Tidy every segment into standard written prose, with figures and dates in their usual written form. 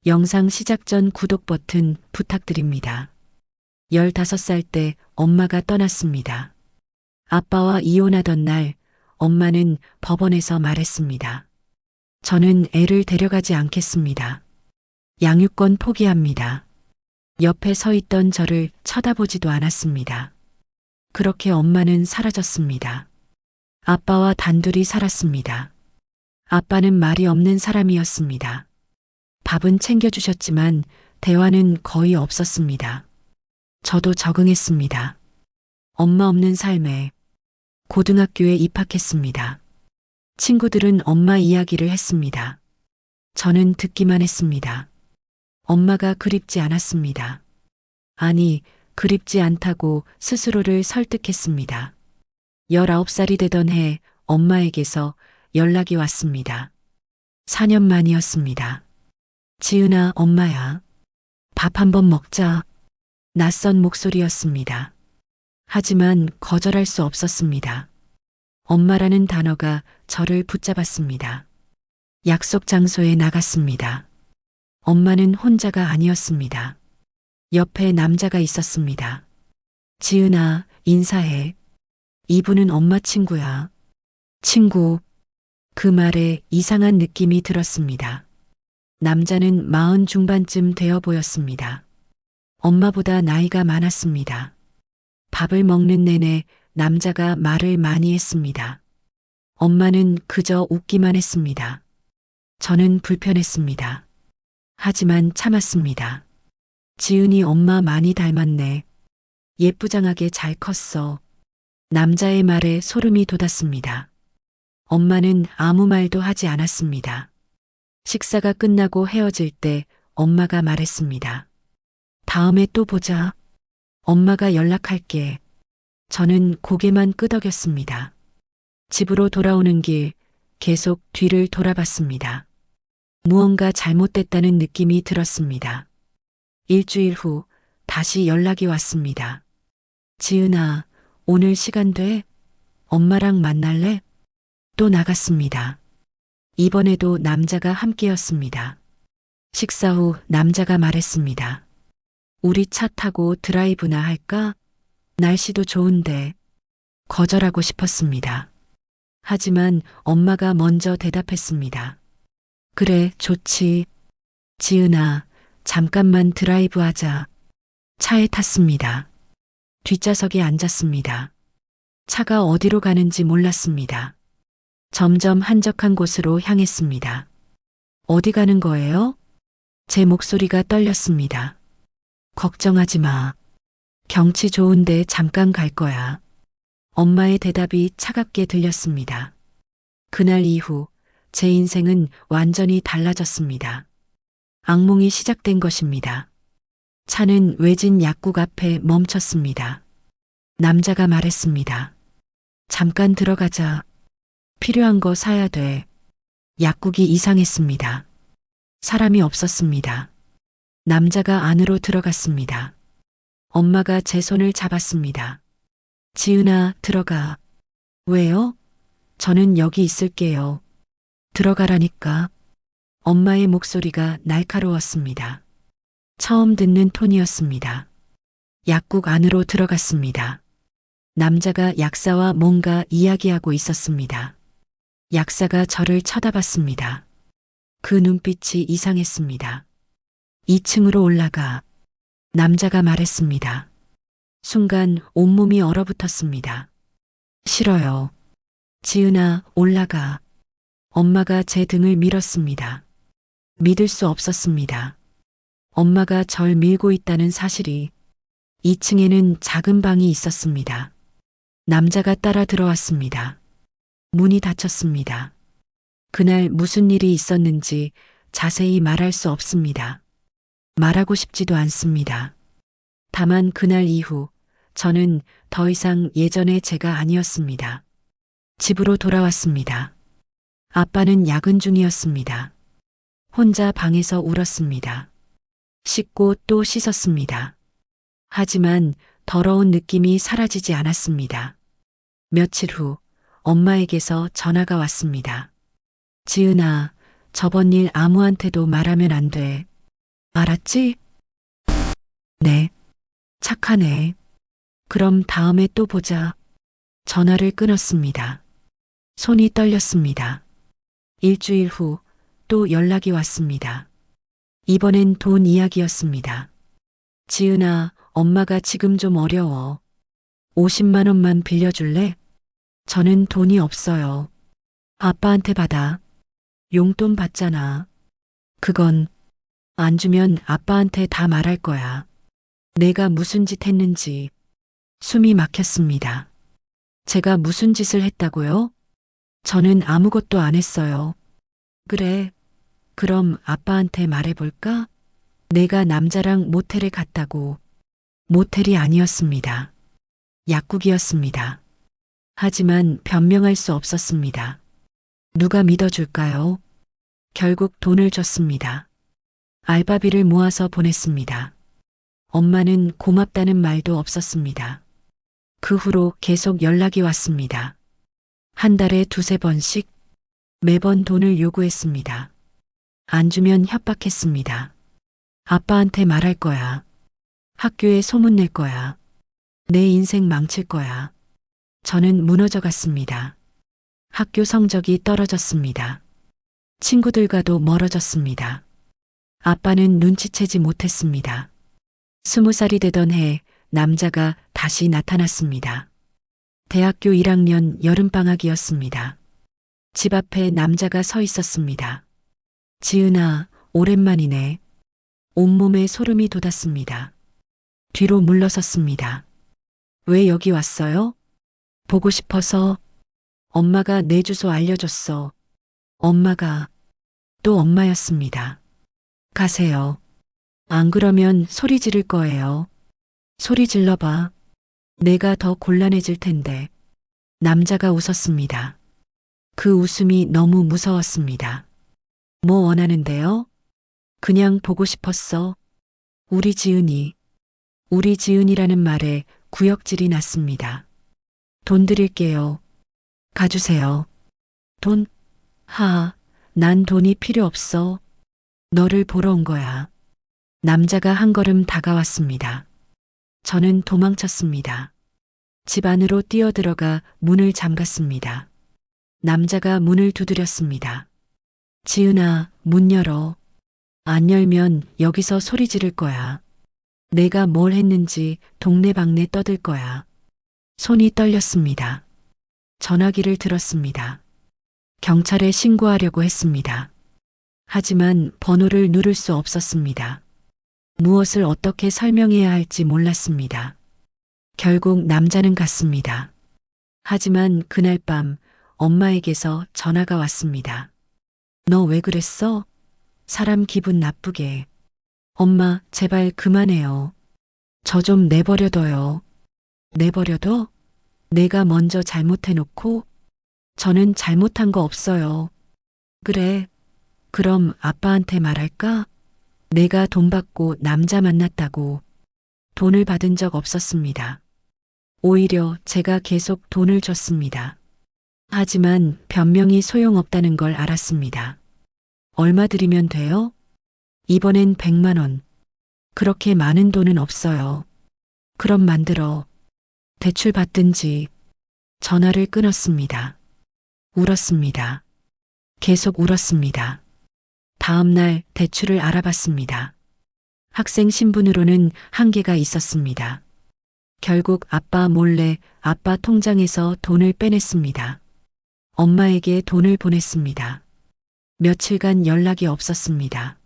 영상 시작 전 구독 버튼 부탁드립니다. 15살 때 엄마가 떠났습니다. 아빠와 이혼하던 날 엄마는 법원에서 말했습니다. 저는 애를 데려가지 않겠습니다. 양육권 포기합니다. 옆에 서 있던 저를 쳐다보지도 않았습니다. 그렇게 엄마는 사라졌습니다. 아빠와 단둘이 살았습니다. 아빠는 말이 없는 사람이었습니다. 밥은 챙겨주셨지만 대화는 거의 없었습니다. 저도 적응했습니다. 엄마 없는 삶에 고등학교에 입학했습니다. 친구들은 엄마 이야기를 했습니다. 저는 듣기만 했습니다. 엄마가 그립지 않았습니다. 아니, 그립지 않다고 스스로를 설득했습니다. 19살이 되던 해 엄마에게서 연락이 왔습니다. 4년 만이었습니다. 지은아, 엄마야. 밥 한번 먹자. 낯선 목소리였습니다. 하지만 거절할 수 없었습니다. 엄마라는 단어가 저를 붙잡았습니다. 약속 장소에 나갔습니다. 엄마는 혼자가 아니었습니다. 옆에 남자가 있었습니다. 지은아, 인사해. 이분은 엄마 친구야. 친구. 그 말에 이상한 느낌이 들었습니다. 남자는 40 중반쯤 되어 보였습니다. 엄마보다 나이가 많았습니다. 밥을 먹는 내내 남자가 말을 많이 했습니다. 엄마는 그저 웃기만 했습니다. 저는 불편했습니다. 하지만 참았습니다. 지은이 엄마 많이 닮았네. 예쁘장하게 잘 컸어. 남자의 말에 소름이 돋았습니다. 엄마는 아무 말도 하지 않았습니다. 식사가 끝나고 헤어질 때 엄마가 말했습니다. 다음에 또 보자. 엄마가 연락할게. 저는 고개만 끄덕였습니다. 집으로 돌아오는 길 계속 뒤를 돌아봤습니다. 무언가 잘못됐다는 느낌이 들었습니다. 일주일 후 다시 연락이 왔습니다. 지은아, 오늘 시간 돼? 엄마랑 만날래? 또 나갔습니다. 이번에도 남자가 함께였습니다. 식사 후 남자가 말했습니다. 우리 차 타고 드라이브나 할까? 날씨도 좋은데. 거절하고 싶었습니다. 하지만 엄마가 먼저 대답했습니다. 그래, 좋지. 지은아, 잠깐만 드라이브 하자. 차에 탔습니다. 뒷좌석에 앉았습니다. 차가 어디로 가는지 몰랐습니다. 점점 한적한 곳으로 향했습니다. 어디 가는 거예요? 제 목소리가 떨렸습니다. 걱정하지 마. 경치 좋은데 잠깐 갈 거야. 엄마의 대답이 차갑게 들렸습니다. 그날 이후 제 인생은 완전히 달라졌습니다. 악몽이 시작된 것입니다. 차는 외진 약국 앞에 멈췄습니다. 남자가 말했습니다. 잠깐 들어가자. 필요한 거 사야 돼. 약국이 이상했습니다. 사람이 없었습니다. 남자가 안으로 들어갔습니다. 엄마가 제 손을 잡았습니다. 지은아, 들어가. 왜요? 저는 여기 있을게요. 들어가라니까. 엄마의 목소리가 날카로웠습니다. 처음 듣는 톤이었습니다. 약국 안으로 들어갔습니다. 남자가 약사와 뭔가 이야기하고 있었습니다. 약사가 저를 쳐다봤습니다. 그 눈빛이 이상했습니다. 2층으로 올라가. 남자가 말했습니다. 순간 온몸이 얼어붙었습니다. 싫어요. 지은아, 올라가. 엄마가 제 등을 밀었습니다. 믿을 수 없었습니다. 엄마가 절 밀고 있다는 사실이. 2층에는 작은 방이 있었습니다. 남자가 따라 들어왔습니다. 문이 닫혔습니다. 그날 무슨 일이 있었는지 자세히 말할 수 없습니다. 말하고 싶지도 않습니다. 다만 그날 이후 저는 더 이상 예전의 제가 아니었습니다. 집으로 돌아왔습니다. 아빠는 야근 중이었습니다. 혼자 방에서 울었습니다. 씻고 또 씻었습니다. 하지만 더러운 느낌이 사라지지 않았습니다. 며칠 후 엄마에게서 전화가 왔습니다. 지은아, 저번 일 아무한테도 말하면 안 돼. 알았지? 네. 착하네. 그럼 다음에 또 보자. 전화를 끊었습니다. 손이 떨렸습니다. 일주일 후 또 연락이 왔습니다. 이번엔 돈 이야기였습니다. 지은아, 엄마가 지금 좀 어려워. 50만 원만 빌려줄래? 저는 돈이 없어요. 아빠한테 받아. 용돈 받잖아. 그건 안 주면 아빠한테 다 말할 거야. 내가 무슨 짓 했는지. 숨이 막혔습니다. 제가 무슨 짓을 했다고요? 저는 아무것도 안 했어요. 그래. 그럼 아빠한테 말해볼까? 내가 남자랑 모텔에 갔다고. 모텔이 아니었습니다. 약국이었습니다. 하지만 변명할 수 없었습니다. 누가 믿어줄까요? 결국 돈을 줬습니다. 알바비를 모아서 보냈습니다. 엄마는 고맙다는 말도 없었습니다. 그 후로 계속 연락이 왔습니다. 한 달에 두세 번씩 매번 돈을 요구했습니다. 안 주면 협박했습니다. 아빠한테 말할 거야. 학교에 소문낼 거야. 내 인생 망칠 거야. 저는 무너져 갔습니다. 학교 성적이 떨어졌습니다. 친구들과도 멀어졌습니다. 아빠는 눈치채지 못했습니다. 20살이 되던 해 남자가 다시 나타났습니다. 대학교 1학년 여름방학이었습니다. 집 앞에 남자가 서 있었습니다. 지은아, 오랜만이네. 온몸에 소름이 돋았습니다. 뒤로 물러섰습니다. 왜 여기 왔어요? 보고 싶어서. 엄마가 내 주소 알려줬어. 엄마가 또 엄마였습니다. 가세요. 안 그러면 소리 지를 거예요. 소리 질러봐. 내가 더 곤란해질 텐데. 남자가 웃었습니다. 그 웃음이 너무 무서웠습니다. 뭐 원하는데요? 그냥 보고 싶었어. 우리 지은이. 우리 지은이라는 말에 구역질이 났습니다. 돈 드릴게요. 가주세요. 돈? 난 돈이 필요 없어. 너를 보러 온 거야. 남자가 한 걸음 다가왔습니다. 저는 도망쳤습니다. 집 안으로 뛰어들어가 문을 잠갔습니다. 남자가 문을 두드렸습니다. 지은아, 문 열어. 안 열면 여기서 소리 지를 거야. 내가 뭘 했는지 동네방네 떠들 거야. 손이 떨렸습니다. 전화기를 들었습니다. 경찰에 신고하려고 했습니다. 하지만 번호를 누를 수 없었습니다. 무엇을 어떻게 설명해야 할지 몰랐습니다. 결국 남자는 갔습니다. 하지만 그날 밤 엄마에게서 전화가 왔습니다. 너 왜 그랬어? 사람 기분 나쁘게. 엄마, 제발 그만해요. 저 좀 내버려둬요. 내버려둬? 내가 먼저 잘못해놓고? 저는 잘못한 거 없어요. 그래. 그럼 아빠한테 말할까? 내가 돈 받고 남자 만났다고. 돈을 받은 적 없었습니다. 오히려 제가 계속 돈을 줬습니다. 하지만 변명이 소용없다는 걸 알았습니다. 얼마 드리면 돼요? 이번엔 100만 원. 그렇게 많은 돈은 없어요. 그럼 만들어. 대출 받든지. 전화를 끊었습니다. 울었습니다. 계속 울었습니다. 다음 날 대출을 알아봤습니다. 학생 신분으로는 한계가 있었습니다. 결국 아빠 몰래 아빠 통장에서 돈을 빼냈습니다. 엄마에게 돈을 보냈습니다. 며칠간 연락이 없었습니다.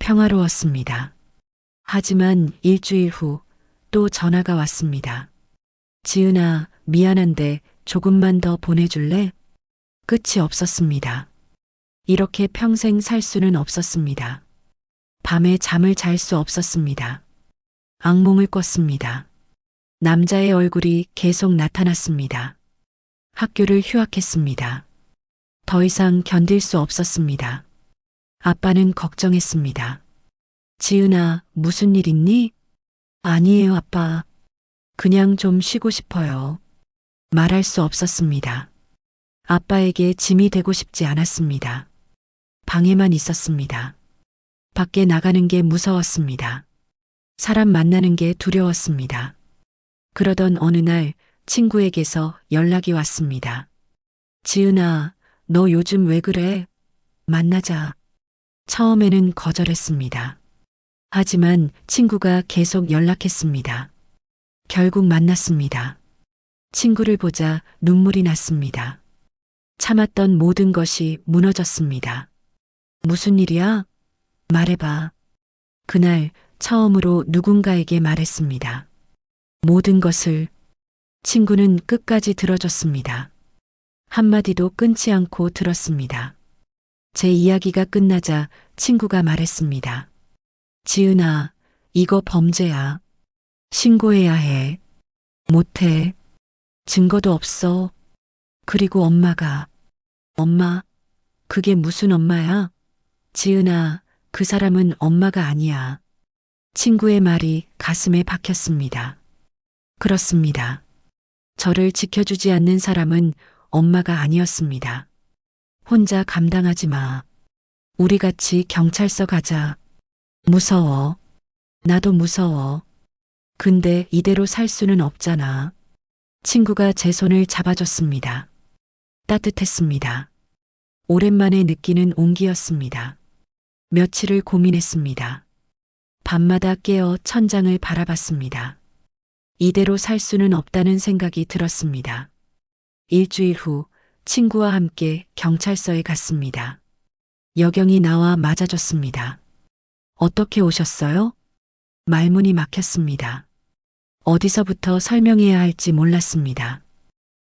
평화로웠습니다. 하지만 일주일 후 또 전화가 왔습니다. 지은아, 미안한데 조금만 더 보내줄래? 끝이 없었습니다. 이렇게 평생 살 수는 없었습니다. 밤에 잠을 잘 수 없었습니다. 악몽을 꿨습니다. 남자의 얼굴이 계속 나타났습니다. 학교를 휴학했습니다. 더 이상 견딜 수 없었습니다. 아빠는 걱정했습니다. 지은아, 무슨 일 있니? 아니에요, 아빠. 그냥 좀 쉬고 싶어요. 말할 수 없었습니다. 아빠에게 짐이 되고 싶지 않았습니다. 방에만 있었습니다. 밖에 나가는 게 무서웠습니다. 사람 만나는 게 두려웠습니다. 그러던 어느 날 친구에게서 연락이 왔습니다. 지은아, 너 요즘 왜 그래? 만나자. 처음에는 거절했습니다. 하지만 친구가 계속 연락했습니다. 결국 만났습니다. 친구를 보자 눈물이 났습니다. 참았던 모든 것이 무너졌습니다. 무슨 일이야? 말해봐. 그날 처음으로 누군가에게 말했습니다. 모든 것을. 친구는 끝까지 들어줬습니다. 한마디도 끊지 않고 들었습니다. 제 이야기가 끝나자 친구가 말했습니다. 지은아, 이거 범죄야. 신고해야 해. 못해. 증거도 없어. 그리고 엄마, 그게 무슨 엄마야? 지은아, 그 사람은 엄마가 아니야. 친구의 말이 가슴에 박혔습니다. 그렇습니다. 저를 지켜주지 않는 사람은 엄마가 아니었습니다. 혼자 감당하지 마. 우리 같이 경찰서 가자. 무서워. 나도 무서워. 근데 이대로 살 수는 없잖아. 친구가 제 손을 잡아줬습니다. 따뜻했습니다. 오랜만에 느끼는 온기였습니다. 며칠을 고민했습니다. 밤마다 깨어 천장을 바라봤습니다. 이대로 살 수는 없다는 생각이 들었습니다. 일주일 후 친구와 함께 경찰서에 갔습니다. 여경이 나와 맞아줬습니다. 어떻게 오셨어요? 말문이 막혔습니다. 어디서부터 설명해야 할지 몰랐습니다.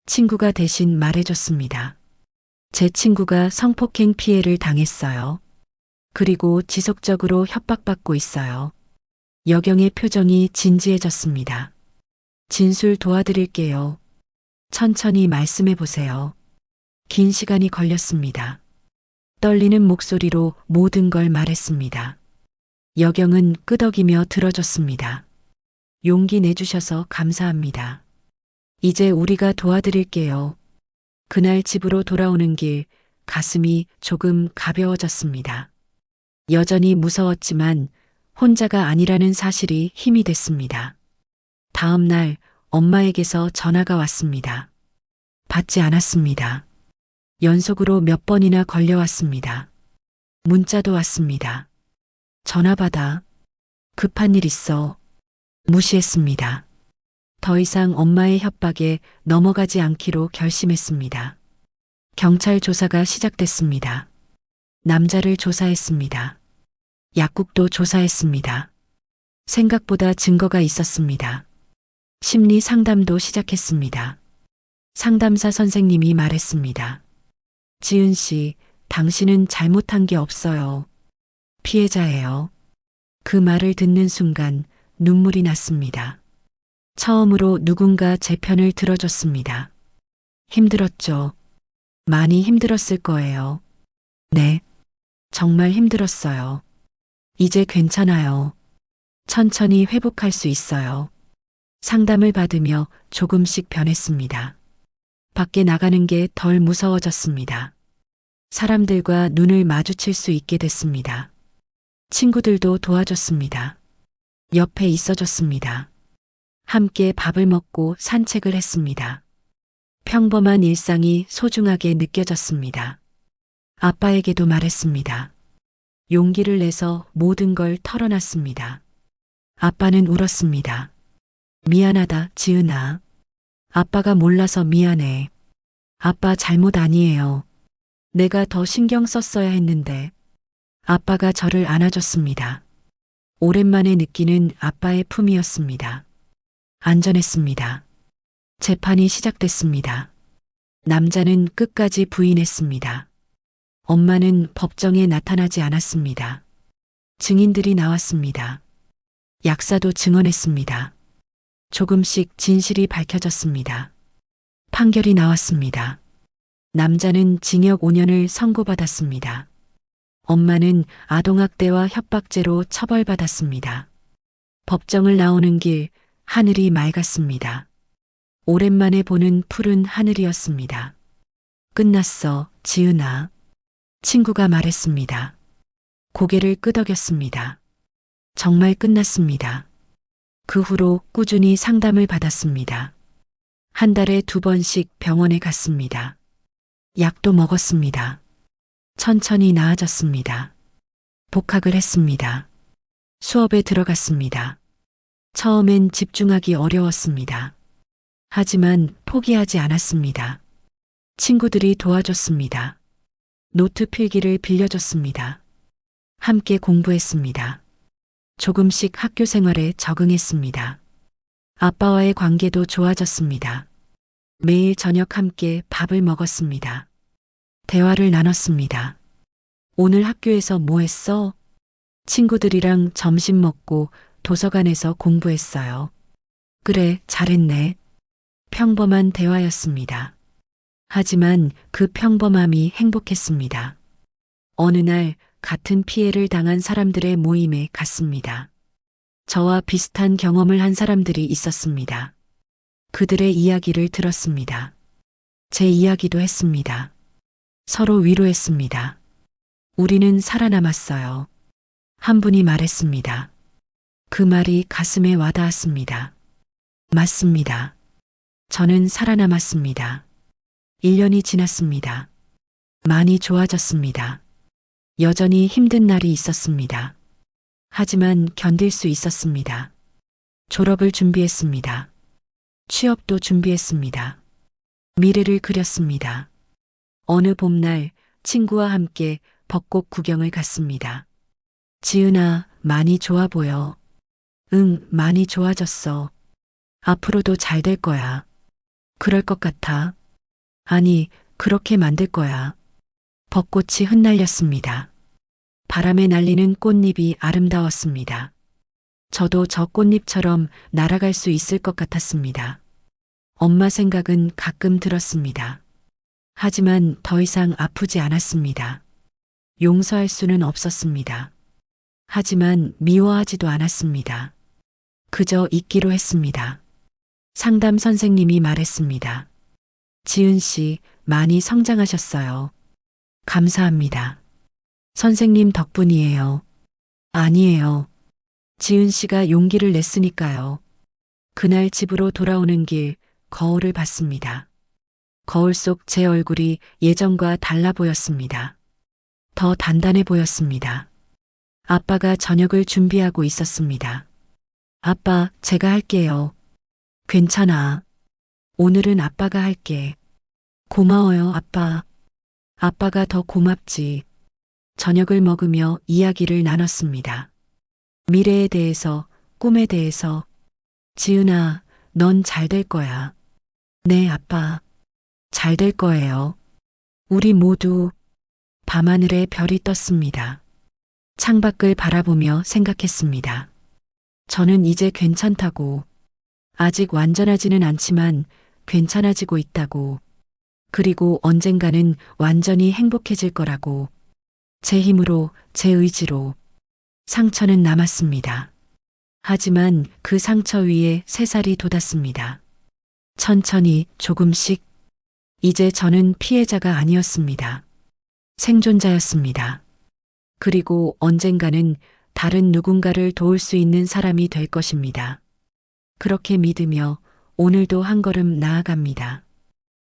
친구가 대신 말해줬습니다. 제 친구가 성폭행 피해를 당했어요. 그리고 지속적으로 협박받고 있어요. 여경의 표정이 진지해졌습니다. 진술 도와드릴게요. 천천히 말씀해 보세요. 긴 시간이 걸렸습니다. 떨리는 목소리로 모든 걸 말했습니다. 여경은 끄덕이며 들어줬습니다. 용기 내주셔서 감사합니다. 이제 우리가 도와드릴게요. 그날 집으로 돌아오는 길 가슴이 조금 가벼워졌습니다. 여전히 무서웠지만 혼자가 아니라는 사실이 힘이 됐습니다. 다음 날 엄마에게서 전화가 왔습니다. 받지 않았습니다. 연속으로 몇 번이나 걸려왔습니다. 문자도 왔습니다. 전화 받아. 급한 일 있어. 무시했습니다. 더 이상 엄마의 협박에 넘어가지 않기로 결심했습니다. 경찰 조사가 시작됐습니다. 남자를 조사했습니다. 약국도 조사했습니다. 생각보다 증거가 있었습니다. 심리 상담도 시작했습니다. 상담사 선생님이 말했습니다. 지은 씨, 당신은 잘못한 게 없어요. 피해자예요. 그 말을 듣는 순간 눈물이 났습니다. 처음으로 누군가 제 편을 들어줬습니다. 힘들었죠. 많이 힘들었을 거예요. 네. 정말 힘들었어요. 이제 괜찮아요. 천천히 회복할 수 있어요. 상담을 받으며 조금씩 변했습니다. 밖에 나가는 게 덜 무서워졌습니다. 사람들과 눈을 마주칠 수 있게 됐습니다. 친구들도 도와줬습니다. 옆에 있어줬습니다. 함께 밥을 먹고 산책을 했습니다. 평범한 일상이 소중하게 느껴졌습니다. 아빠에게도 말했습니다. 용기를 내서 모든 걸 털어놨습니다. 아빠는 울었습니다. 미안하다, 지은아. 아빠가 몰라서 미안해. 아빠 잘못 아니에요. 내가 더 신경 썼어야 했는데. 아빠가 저를 안아줬습니다. 오랜만에 느끼는 아빠의 품이었습니다. 안전했습니다. 재판이 시작됐습니다. 남자는 끝까지 부인했습니다. 엄마는 법정에 나타나지 않았습니다. 증인들이 나왔습니다. 약사도 증언했습니다. 조금씩 진실이 밝혀졌습니다. 판결이 나왔습니다. 남자는 징역 5년을 선고받았습니다. 엄마는 아동학대와 협박죄로 처벌받았습니다. 법정을 나오는 길 하늘이 맑았습니다. 오랜만에 보는 푸른 하늘이었습니다. 끝났어, 지은아. 친구가 말했습니다. 고개를 끄덕였습니다. 정말 끝났습니다. 그 후로 꾸준히 상담을 받았습니다. 한 달에 2번씩 병원에 갔습니다. 약도 먹었습니다. 천천히 나아졌습니다. 복학을 했습니다. 수업에 들어갔습니다. 처음엔 집중하기 어려웠습니다. 하지만 포기하지 않았습니다. 친구들이 도와줬습니다. 노트 필기를 빌려줬습니다. 함께 공부했습니다. 조금씩 학교 생활에 적응했습니다. 아빠와의 관계도 좋아졌습니다. 매일 저녁 함께 밥을 먹었습니다. 대화를 나눴습니다. 오늘 학교에서 뭐 했어? 친구들이랑 점심 먹고 도서관에서 공부했어요. 그래, 잘했네. 평범한 대화였습니다. 하지만 그 평범함이 행복했습니다. 어느 날 같은 피해를 당한 사람들의 모임에 갔습니다. 저와 비슷한 경험을 한 사람들이 있었습니다. 그들의 이야기를 들었습니다. 제 이야기도 했습니다. 서로 위로했습니다. 우리는 살아남았어요. 한 분이 말했습니다. 그 말이 가슴에 와닿았습니다. 맞습니다. 저는 살아남았습니다. 1년이 지났습니다. 많이 좋아졌습니다. 여전히 힘든 날이 있었습니다. 하지만 견딜 수 있었습니다. 졸업을 준비했습니다. 취업도 준비했습니다. 미래를 그렸습니다. 어느 봄날 친구와 함께 벚꽃 구경을 갔습니다. 지은아, 많이 좋아 보여. 응, 많이 좋아졌어. 앞으로도 잘 될 거야. 그럴 것 같아. 아니, 그렇게 만들 거야. 벚꽃이 흩날렸습니다. 바람에 날리는 꽃잎이 아름다웠습니다. 저도 저 꽃잎처럼 날아갈 수 있을 것 같았습니다. 엄마 생각은 가끔 들었습니다. 하지만 더 이상 아프지 않았습니다. 용서할 수는 없었습니다. 하지만 미워하지도 않았습니다. 그저 잊기로 했습니다. 상담 선생님이 말했습니다. 지은 씨, 많이 성장하셨어요. 감사합니다. 선생님 덕분이에요. 아니에요. 지은 씨가 용기를 냈으니까요. 그날 집으로 돌아오는 길 거울을 봤습니다. 거울 속 제 얼굴이 예전과 달라 보였습니다. 더 단단해 보였습니다. 아빠가 저녁을 준비하고 있었습니다. 아빠, 제가 할게요. 괜찮아. 오늘은 아빠가 할게. 고마워요, 아빠. 아빠가 더 고맙지. 저녁을 먹으며 이야기를 나눴습니다. 미래에 대해서, 꿈에 대해서. 지은아, 넌 잘 될 거야. 네, 아빠. 잘 될 거예요. 우리 모두. 밤하늘에 별이 떴습니다. 창밖을 바라보며 생각했습니다. 저는 이제 괜찮다고. 아직 완전하지는 않지만 괜찮아지고 있다고. 그리고 언젠가는 완전히 행복해질 거라고. 제 힘으로, 제 의지로. 상처는 남았습니다. 하지만 그 상처 위에 새살이 돋았습니다. 천천히, 조금씩. 이제 저는 피해자가 아니었습니다. 생존자였습니다. 그리고 언젠가는 다른 누군가를 도울 수 있는 사람이 될 것입니다. 그렇게 믿으며 오늘도 한 걸음 나아갑니다.